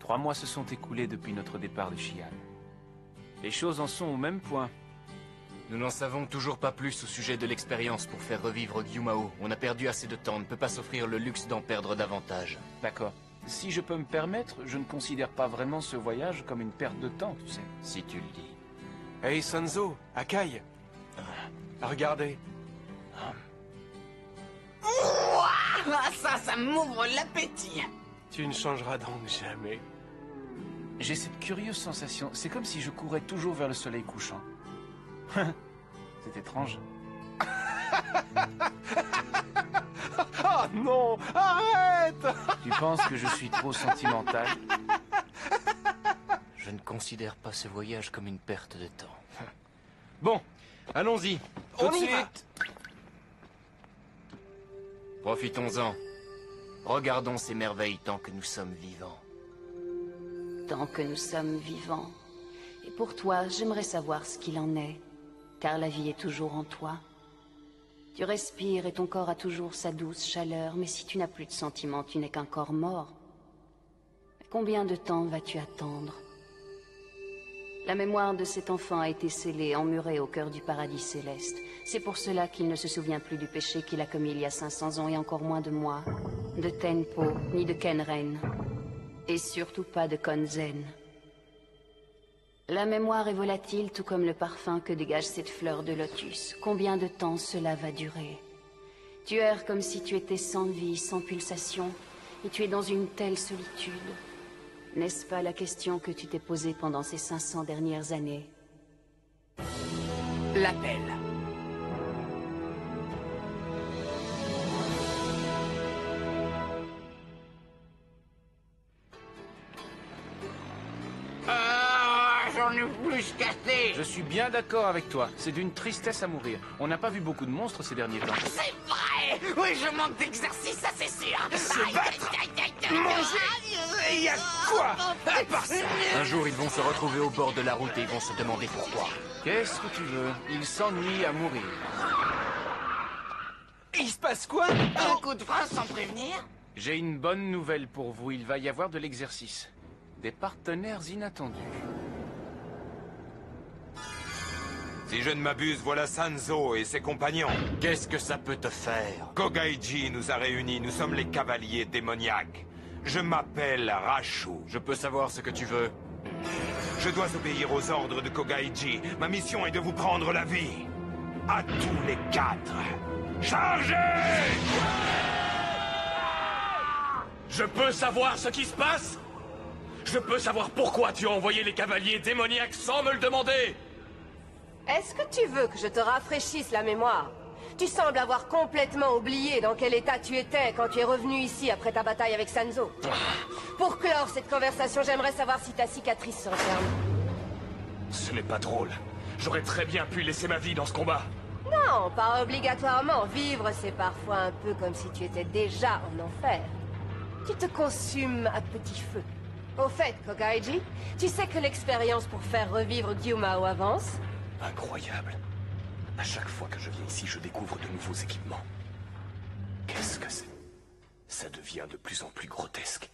3 mois se sont écoulés depuis notre départ de Xi'an. Les choses en sont au même point. Nous n'en savons toujours pas plus au sujet de l'expérience pour faire revivre Gyumao. On a perdu assez de temps, on ne peut pas s'offrir le luxe d'en perdre davantage. D'accord. Si je peux me permettre, je ne considère pas vraiment ce voyage comme une perte de temps, tu sais. Si tu le dis. Hey Sanzo, Akai. Regardez. Ouah, ça m'ouvre l'appétit. Tu ne changeras donc jamais. J'ai cette curieuse sensation, c'est comme si je courais toujours vers le soleil couchant. C'est étrange. Oh non, arrête! Tu penses que je suis trop sentimental? Je ne considère pas ce voyage comme une perte de temps. Bon, allons-y. Tout de y va. suite. Profitons-en. Regardons ces merveilles tant que nous sommes vivants. Tant que nous sommes vivants. Et pour toi, j'aimerais savoir ce qu'il en est. Car la vie est toujours en toi. Tu respires et ton corps a toujours sa douce chaleur, mais si tu n'as plus de sentiments, tu n'es qu'un corps mort. Combien de temps vas-tu attendre? La mémoire de cet enfant a été scellée, emmurée au cœur du paradis céleste. C'est pour cela qu'il ne se souvient plus du péché qu'il a commis il y a 500 ans et encore moins de moi, de Tenpo, ni de Kenren. Et surtout pas de Konzen. La mémoire est volatile, tout comme le parfum que dégage cette fleur de lotus. Combien de temps cela va durer? Tu erres comme si tu étais sans vie, sans pulsation, et tu es dans une telle solitude. N'est-ce pas la question que tu t'es posée pendant ces 500 dernières années? L'appel. J'en ai plus qu'assez. Je suis bien d'accord avec toi, c'est d'une tristesse à mourir. On n'a pas vu beaucoup de monstres ces derniers temps. C'est vrai. Oui, je manque d'exercice, ça c'est sûr. Se battre, manger, et y a quoi à part ça? Un jour, ils vont se retrouver au bord de la route et ils vont se demander pourquoi. Qu'est-ce que tu veux? Il s'ennuie à mourir. Il se passe quoi? Un coup de frein sans prévenir. J'ai une bonne nouvelle pour vous, il va y avoir de l'exercice. Des partenaires inattendus. Si je ne m'abuse, voilà Sanzo et ses compagnons. Qu'est-ce que ça peut te faire? Kogaiji nous a réunis, nous sommes les cavaliers démoniaques. Je m'appelle Rashu. Je peux savoir ce que tu veux? Je dois obéir aux ordres de Kogaiji. Ma mission est de vous prendre la vie. À tous les 4. Chargez! Je peux savoir ce qui se passe? Je peux savoir pourquoi tu as envoyé les cavaliers démoniaques sans me le demander? Est-ce que tu veux que je te rafraîchisse la mémoire? Tu sembles avoir complètement oublié dans quel état tu étais quand tu es revenu ici après ta bataille avec Sanzo. Pour clore cette conversation, j'aimerais savoir si ta cicatrice se referme. Ce n'est pas drôle. J'aurais très bien pu laisser ma vie dans ce combat. Non, pas obligatoirement. Vivre, c'est parfois un peu comme si tu étais déjà en enfer. Tu te consumes à petit feu. Au fait, Kogaiji, tu sais que l'expérience pour faire revivre Gyumao avance? Incroyable. À chaque fois que je viens ici, je découvre de nouveaux équipements. Qu'est-ce que c'est? Ça devient de plus en plus grotesque.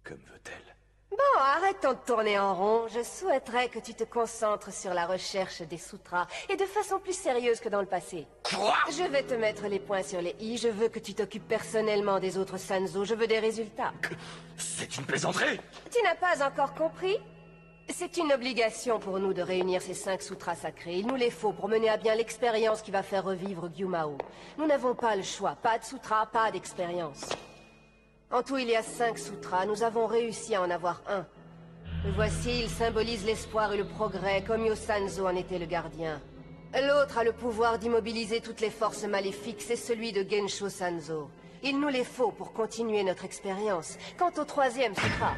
Comme veut-elle? Bon, arrêtons de tourner en rond. Je souhaiterais que tu te concentres sur la recherche des sutras, et de façon plus sérieuse que dans le passé. Quoi? Je vais te mettre les points sur les i. Je veux que tu t'occupes personnellement des autres Sanzo. Je veux des résultats. C'est une plaisanterie? Tu n'as pas encore compris? C'est une obligation pour nous de réunir ces 5 sutras sacrés. Il nous les faut pour mener à bien l'expérience qui va faire revivre Gyumao. Nous n'avons pas le choix. Pas de sutras, pas d'expérience. En tout, il y a 5 sutras. Nous avons réussi à en avoir un. Le voici, il symbolise l'espoir et le progrès, comme Yosanzo en était le gardien. L'autre a le pouvoir d'immobiliser toutes les forces maléfiques, c'est celui de Gensho Sanzo. Il nous les faut pour continuer notre expérience. Quant au 3e sutra,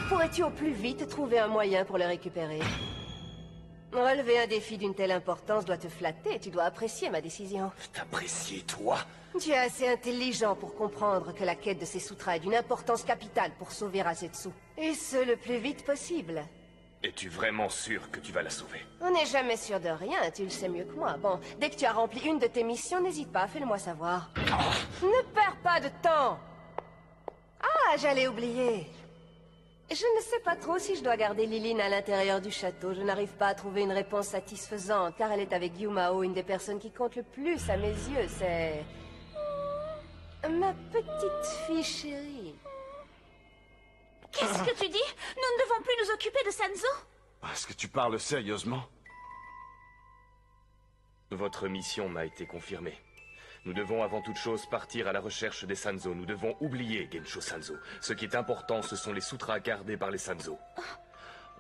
pourrais-tu au plus vite trouver un moyen pour le récupérer? Relever un défi d'une telle importance doit te flatter, tu dois apprécier ma décision. T'apprécies, toi? Tu es assez intelligent pour comprendre que la quête de ces sutras est d'une importance capitale pour sauver Asetsu. Et ce, le plus vite possible. Es-tu vraiment sûr que tu vas la sauver? On n'est jamais sûr de rien, tu le sais mieux que moi. Bon, dès que tu as rempli une de tes missions, n'hésite pas, fais-le-moi savoir. Ne perds pas de temps! Ah, j'allais oublier. Je ne sais pas trop si je dois garder Lilin à l'intérieur du château. Je n'arrive pas à trouver une réponse satisfaisante, car elle est avec Gyumao, une des personnes qui compte le plus à mes yeux. C'est... ma petite fille chérie. Qu'est-ce que tu dis? Nous ne devons plus nous occuper de Sanzo? Est-ce que tu parles sérieusement? Votre mission m'a été confirmée. Nous devons avant toute chose partir à la recherche des Sanzo. Nous devons oublier Gensho Sanzo. Ce qui est important, ce sont les sutras gardés par les Sanzo.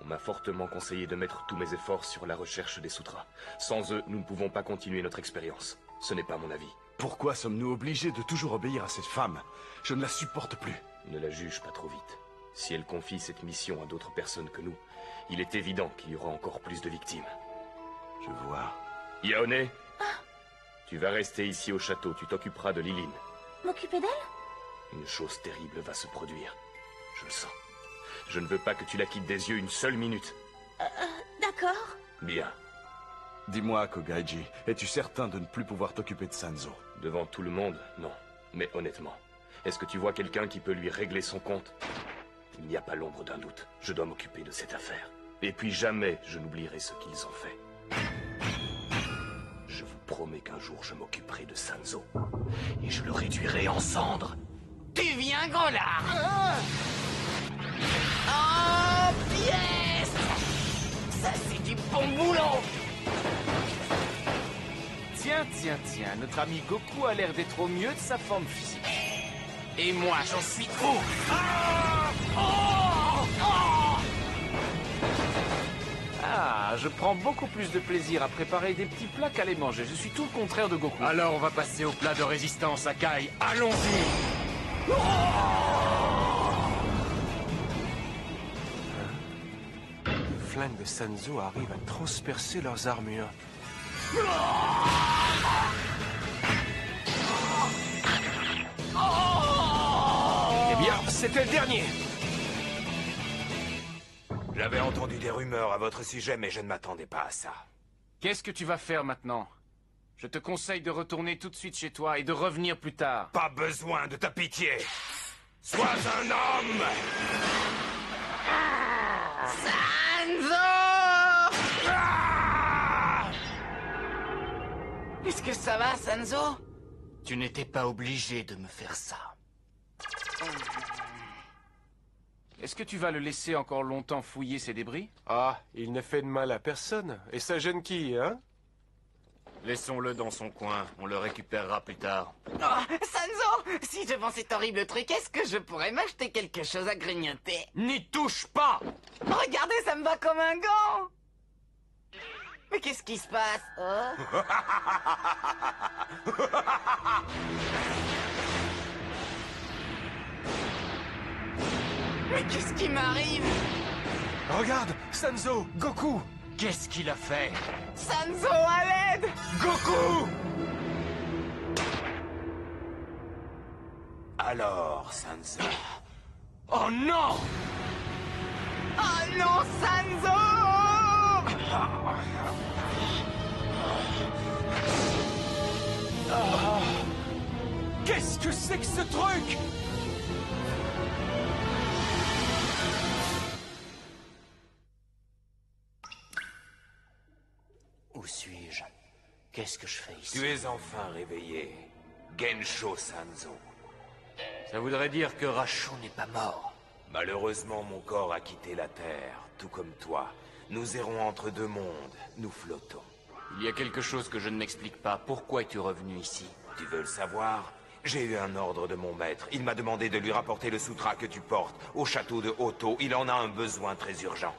On m'a fortement conseillé de mettre tous mes efforts sur la recherche des sutras. Sans eux, nous ne pouvons pas continuer notre expérience. Ce n'est pas mon avis. Pourquoi sommes-nous obligés de toujours obéir à cette femme? Je ne la supporte plus. Ne la juge pas trop vite. Si elle confie cette mission à d'autres personnes que nous, il est évident qu'il y aura encore plus de victimes. Je vois. Yaone, tu vas rester ici au château, tu t'occuperas de Lilin. M'occuper d'elle? Une chose terrible va se produire. Je le sens. Je ne veux pas que tu la quittes des yeux une seule minute. D'accord. Bien. Dis-moi, Kogaiji, es-tu certain de ne plus pouvoir t'occuper de Sanzo? Devant tout le monde, non. Mais honnêtement, est-ce que tu vois quelqu'un qui peut lui régler son compte? Il n'y a pas l'ombre d'un doute. Je dois m'occuper de cette affaire. Et puis jamais je n'oublierai ce qu'ils ont fait. Je vous promets qu'un jour je m'occuperai de Sanzo. Et je le réduirai en cendres. Tu viens, gros lard? Oh, pièce! Ça, c'est du bon boulot! Tiens, notre ami Goku a l'air d'être au mieux de sa forme physique. Et moi, j'en suis trop! Ah, je prends beaucoup plus de plaisir à préparer des petits plats qu'à les manger. Je suis tout le contraire de Goku. Alors on va passer au plat de résistance, Akai. Allons-y! Le flingue de Sanzo arrive à transpercer leurs armures. Eh bien, c'était le dernier. J'avais entendu des rumeurs à votre sujet, mais je ne m'attendais pas à ça. Qu'est-ce que tu vas faire maintenant? Je te conseille de retourner tout de suite chez toi et de revenir plus tard. Pas besoin de ta pitié. Sois un homme! Est-ce que ça va, Sanzo? Tu n'étais pas obligé de me faire ça. Est-ce que tu vas le laisser encore longtemps fouiller ses débris? Ah, il ne fait de mal à personne. Et ça gêne qui, hein? Laissons-le dans son coin, on le récupérera plus tard. Oh, Sanzo! Si je vends cet horrible truc, est-ce que je pourrais m'acheter quelque chose à grignoter? N'y touche pas! Regardez, ça me va comme un gant! Mais qu'est-ce qui se passe? Oh. Mais qu'est-ce qui m'arrive? Regarde, Sanzo, Goku! Qu'est-ce qu'il a fait? Sanzo, à l'aide! Goku! Alors, Sanzo... Oh non! Oh non, Sanzo! Qu'est-ce que c'est que ce truc? Où suis-je? Qu'est-ce que je fais ici? Tu es enfin réveillé, Gensho Sanzo. Ça voudrait dire que Rachou n'est pas mort. Malheureusement, mon corps a quitté la Terre, tout comme toi. Nous errons entre deux mondes, nous flottons. Il y a quelque chose que je ne m'explique pas. Pourquoi es-tu revenu ici? Tu veux le savoir? J'ai eu un ordre de mon maître. Il m'a demandé de lui rapporter le sutra que tu portes au château de Hoto. Il en a un besoin très urgent.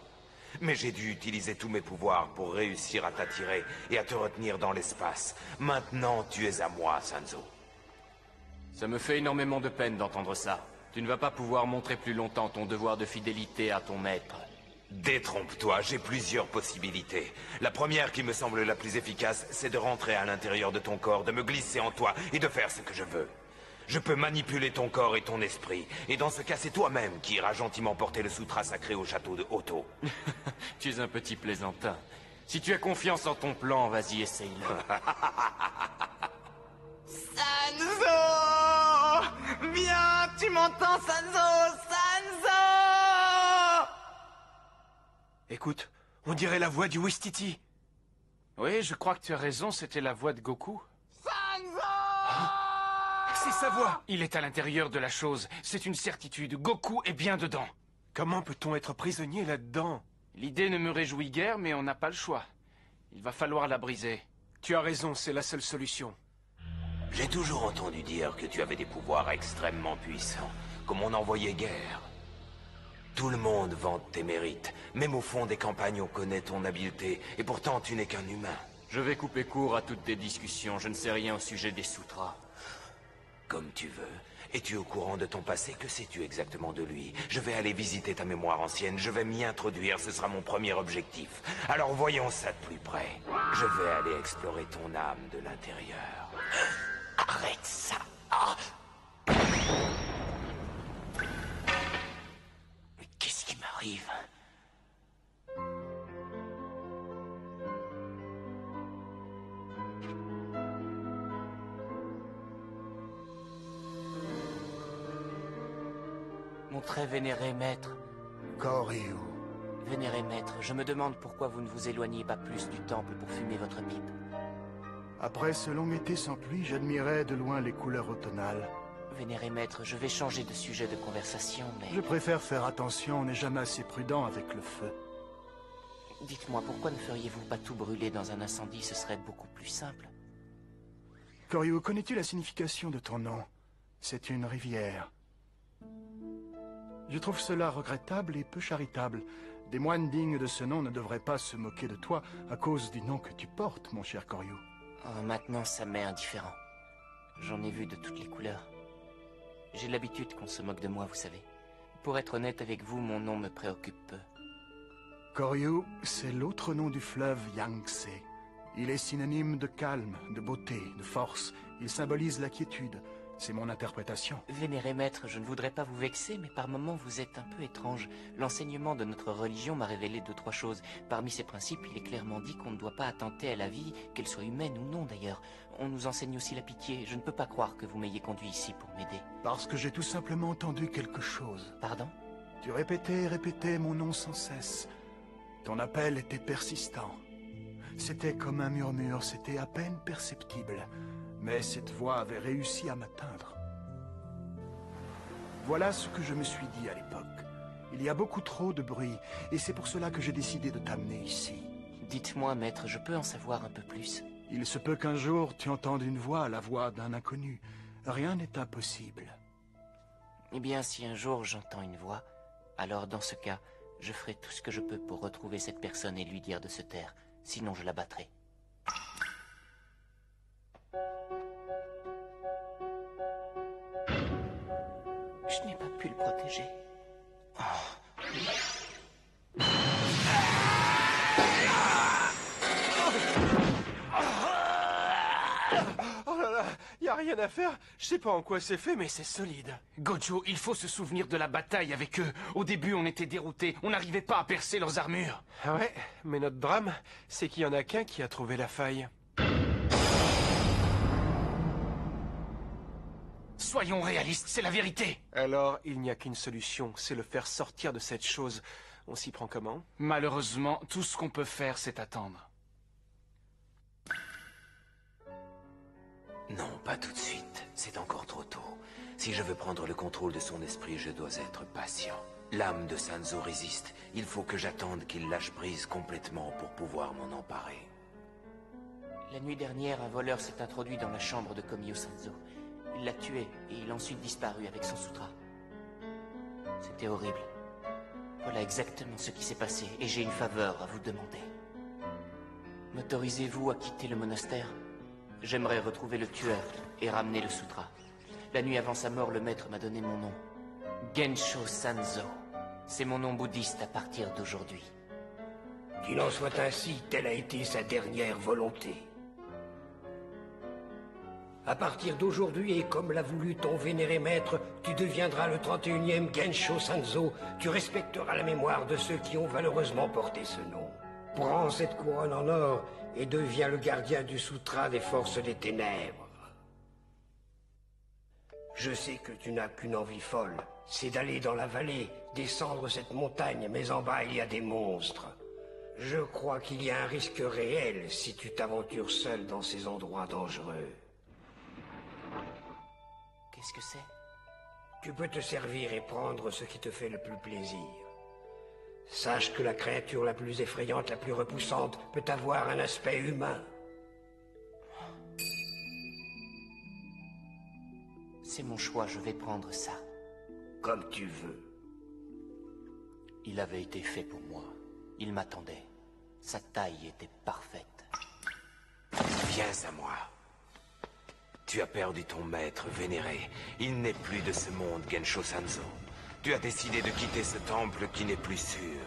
Mais j'ai dû utiliser tous mes pouvoirs pour réussir à t'attirer et à te retenir dans l'espace. Maintenant, tu es à moi, Sanzo. Ça me fait énormément de peine d'entendre ça. Tu ne vas pas pouvoir montrer plus longtemps ton devoir de fidélité à ton maître. Détrompe-toi, j'ai plusieurs possibilités. La première qui me semble la plus efficace, c'est de rentrer à l'intérieur de ton corps, de me glisser en toi et de faire ce que je veux. Je peux manipuler ton corps et ton esprit, et dans ce cas, c'est toi-même qui iras gentiment porter le sutra sacré au château de Hoto. Tu es un petit plaisantin. Si tu as confiance en ton plan, vas-y, essaye-le. Sanzo! Viens, tu m'entends, Sanzo? Sanzo! Écoute, on dirait la voix du Wistiti. Oui, je crois que tu as raison, c'était la voix de Goku. C'est sa voix! Il est à l'intérieur de la chose, c'est une certitude. Goku est bien dedans. Comment peut-on être prisonnier là-dedans? L'idée ne me réjouit guère, mais on n'a pas le choix. Il va falloir la briser. Tu as raison, c'est la seule solution. J'ai toujours entendu dire que tu avais des pouvoirs extrêmement puissants, comme on envoyait guerre. Tout le monde vante tes mérites. Même au fond des campagnes, on connaît ton habileté, et pourtant tu n'es qu'un humain. Je vais couper court à toutes tes discussions. Je ne sais rien au sujet des sutras. Comme tu veux. Es-tu au courant de ton passé? Que sais-tu exactement de lui? Je vais aller visiter ta mémoire ancienne, je vais m'y introduire, ce sera mon premier objectif. Alors voyons ça de plus près. Je vais aller explorer ton âme de l'intérieur. Arrête ça! Ah. Mais qu'est-ce qui m'arrive? Mon très vénéré maître. Koryu. Vénéré maître, je me demande pourquoi vous ne vous éloignez pas plus du temple pour fumer votre pipe. Après ce long été sans pluie, j'admirais de loin les couleurs automnales. Vénéré maître, je vais changer de sujet de conversation, mais... Je préfère faire attention, on n'est jamais assez prudent avec le feu. Dites-moi, pourquoi ne feriez-vous pas tout brûler dans un incendie? Ce serait beaucoup plus simple. Koryu, connais-tu la signification de ton nom? C'est une rivière. Je trouve cela regrettable et peu charitable. Des moines dignes de ce nom ne devraient pas se moquer de toi à cause du nom que tu portes, mon cher Koryu. Oh, maintenant, ça m'est indifférent. J'en ai vu de toutes les couleurs. J'ai l'habitude qu'on se moque de moi, vous savez. Pour être honnête avec vous, mon nom me préoccupe peu. Koryu, c'est l'autre nom du fleuve Yangtze. Il est synonyme de calme, de beauté, de force. Il symbolise la quiétude. C'est mon interprétation. Vénéré maître, je ne voudrais pas vous vexer, mais par moments vous êtes un peu étrange. L'enseignement de notre religion m'a révélé 2-3 choses. Parmi ces principes, il est clairement dit qu'on ne doit pas attenter à la vie, qu'elle soit humaine ou non d'ailleurs. On nous enseigne aussi la pitié. Je ne peux pas croire que vous m'ayez conduit ici pour m'aider. Parce que j'ai tout simplement entendu quelque chose. Pardon? Tu répétais et répétais mon nom sans cesse. Ton appel était persistant. C'était comme un murmure, c'était à peine perceptible. Mais cette voix avait réussi à m'atteindre. Voilà ce que je me suis dit à l'époque. Il y a beaucoup trop de bruit, et c'est pour cela que j'ai décidé de t'amener ici. Dites-moi, maître, je peux en savoir un peu plus? Il se peut qu'un jour tu entendes une voix, la voix d'un inconnu. Rien n'est impossible. Eh bien, si un jour j'entends une voix, alors dans ce cas, je ferai tout ce que je peux pour retrouver cette personne et lui dire de se taire. Sinon, je la battrai. Je n'ai pas pu le protéger. Oh là là, y a rien à faire. Je sais pas en quoi c'est fait, mais c'est solide. Gojo, il faut se souvenir de la bataille avec eux. Au début, on était déroutés. On n'arrivait pas à percer leurs armures. Ah ouais, mais notre drame, c'est qu'il y en a qu'un qui a trouvé la faille. Soyons réalistes, c'est la vérité. Alors, il n'y a qu'une solution, c'est le faire sortir de cette chose. On s'y prend comment? Malheureusement, tout ce qu'on peut faire, c'est attendre. Non, pas tout de suite. C'est encore trop tôt. Si je veux prendre le contrôle de son esprit, je dois être patient. L'âme de Sanzo résiste. Il faut que j'attende qu'il lâche prise complètement pour pouvoir m'en emparer. La nuit dernière, un voleur s'est introduit dans la chambre de Komiyo Sanzo. Il l'a tué et il a ensuite disparu avec son sutra. C'était horrible. Voilà exactement ce qui s'est passé et j'ai une faveur à vous demander. M'autorisez-vous à quitter le monastère? J'aimerais retrouver le tueur et ramener le sutra. La nuit avant sa mort, le maître m'a donné mon nom. Gensho Sanzo. C'est mon nom bouddhiste à partir d'aujourd'hui. Qu'il en soit ainsi, telle a été sa dernière volonté. À partir d'aujourd'hui, et comme l'a voulu ton vénéré maître, tu deviendras le 31e Gensho Sanzo. Tu respecteras la mémoire de ceux qui ont malheureusement porté ce nom. Prends cette couronne en or et deviens le gardien du sutra des forces des ténèbres. Je sais que tu n'as qu'une envie folle, c'est d'aller dans la vallée, descendre cette montagne, mais en bas il y a des monstres. Je crois qu'il y a un risque réel si tu t'aventures seul dans ces endroits dangereux. Qu'est-ce que c'est? Tu peux te servir et prendre ce qui te fait le plus plaisir. Sache que la créature la plus effrayante, la plus repoussante, peut avoir un aspect humain. C'est mon choix, je vais prendre ça. Comme tu veux. Il avait été fait pour moi. Il m'attendait. Sa taille était parfaite. Viens à moi. Tu as perdu ton maître vénéré. Il n'est plus de ce monde, Gensho Sanzo. Tu as décidé de quitter ce temple qui n'est plus sûr.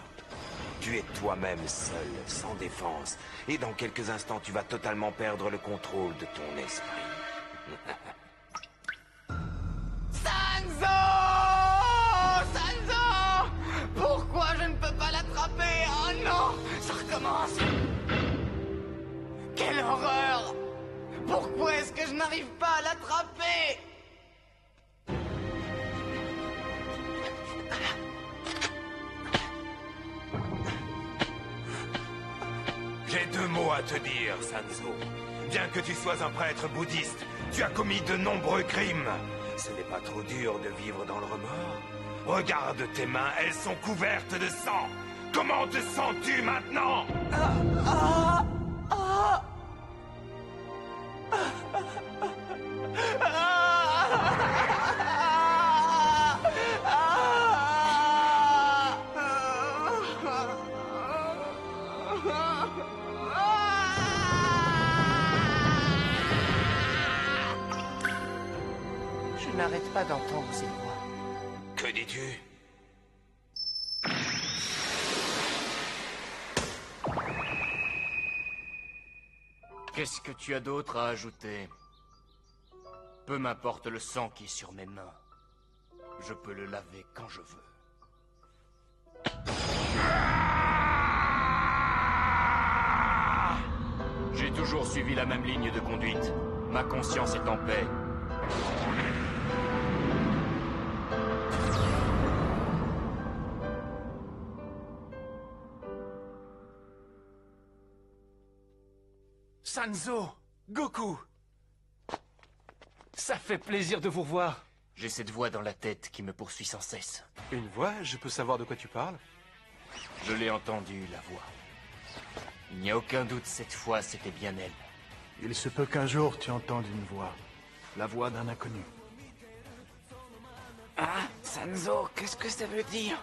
Tu es toi-même seul, sans défense. Et dans quelques instants, tu vas totalement perdre le contrôle de ton esprit. Sanzo! Sanzo! Pourquoi je ne peux pas l'attraper? Oh non! Ça recommence! Quelle horreur! Pourquoi est-ce que je n'arrive pas à l'attraper? J'ai deux mots à te dire, Sanzo. Bien que tu sois un prêtre bouddhiste, tu as commis de nombreux crimes. Ce n'est pas trop dur de vivre dans le remords. Regarde tes mains, elles sont couvertes de sang. Comment te sens-tu maintenant? Je n'arrête pas d'entendre ces voix. Que dis-tu? Qu'est-ce que tu as d'autre à ajouter? Peu m'importe le sang qui est sur mes mains. Je peux le laver quand je veux. J'ai toujours suivi la même ligne de conduite. Ma conscience est en paix. Sanzo! Goku! Ça fait plaisir de vous revoir. J'ai cette voix dans la tête qui me poursuit sans cesse. Une voix? Je peux savoir de quoi tu parles? Je l'ai entendue, la voix. Il n'y a aucun doute, cette fois, c'était bien elle. Il se peut qu'un jour tu entendes une voix. La voix d'un inconnu. Ah, Sanzo, qu'est-ce que ça veut dire?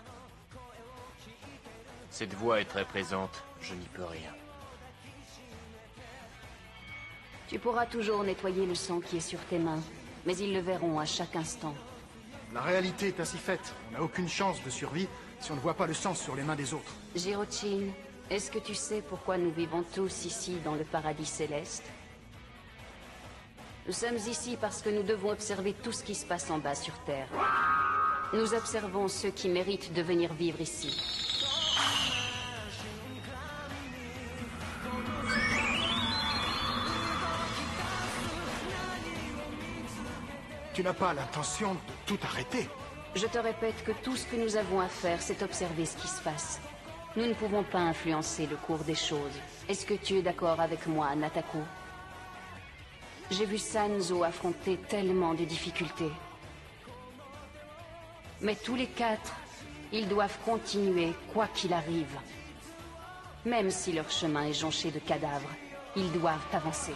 Cette voix est très présente, je n'y peux rien. Tu pourras toujours nettoyer le sang qui est sur tes mains, mais ils le verront à chaque instant. La réalité est ainsi faite. On n'a aucune chance de survie si on ne voit pas le sang sur les mains des autres. Jirochin, est-ce que tu sais pourquoi nous vivons tous ici dans le paradis céleste? Nous sommes ici parce que nous devons observer tout ce qui se passe en bas sur Terre. Nous observons ceux qui méritent de venir vivre ici. Tu n'as pas l'intention de tout arrêter. Je te répète que tout ce que nous avons à faire, c'est observer ce qui se passe. Nous ne pouvons pas influencer le cours des choses. Est-ce que tu es d'accord avec moi, Natako? J'ai vu Sanzo affronter tellement de difficultés. Mais tous les quatre, ils doivent continuer, quoi qu'il arrive. Même si leur chemin est jonché de cadavres, ils doivent avancer.